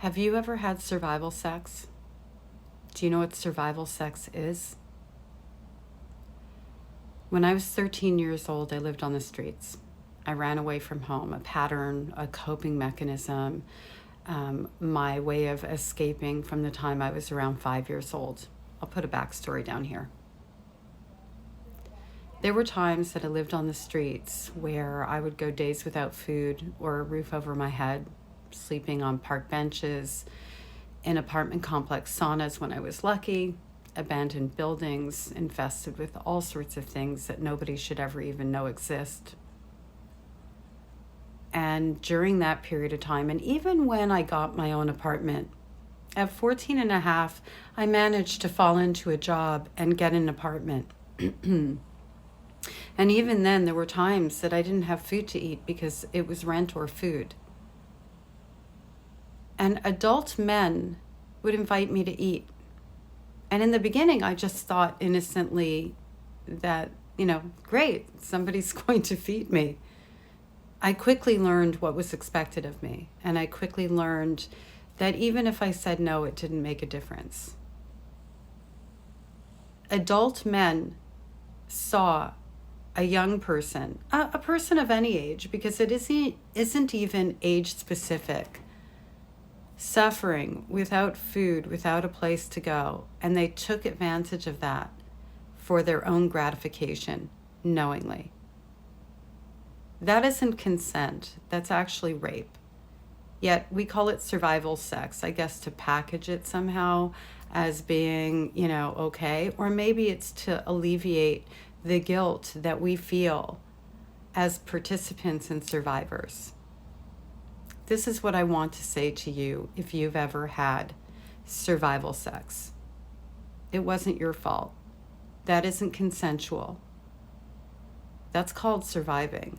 Have you ever had survival sex? Do you know what survival sex is? When I was 13 years old, I lived on the streets. I ran away from home, a pattern, a coping mechanism, my way of escaping from the time I was around 5 years old. I'll put a backstory down here. There were times that I lived on the streets where I would go days without food or a roof over my head, sleeping on park benches, in apartment complex saunas when I was lucky, abandoned buildings infested with all sorts of things that nobody should ever even know exist. And during that period of time, and even when I got my own apartment, at 14 and a half, I managed to fall into a job and get an apartment. And even then, there were times that I didn't have food to eat because it was rent or food. And adult men would invite me to eat. And in the beginning, I just thought innocently that, great, somebody's going to feed me. I quickly learned what was expected of me. And I quickly learned that even if I said no, it didn't make a difference. Adult men saw a young person, a person of any age, because it isn't even age specific, suffering without food, without a place to go, and they took advantage of that for their own gratification, knowingly. That isn't consent, that's actually rape. Yet we call it survival sex, I guess, to package it somehow as being, okay, or maybe it's to alleviate the guilt that we feel as participants and survivors. This is what I want to say to you if you've ever had survival sex. It wasn't your fault. That isn't consensual. That's called surviving.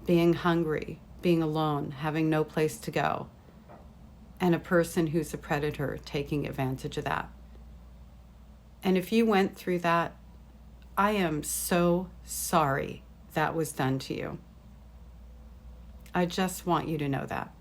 Being hungry, being alone, having no place to go, and a person who's a predator taking advantage of that. And if you went through that, I am so sorry that was done to you. I just want you to know that.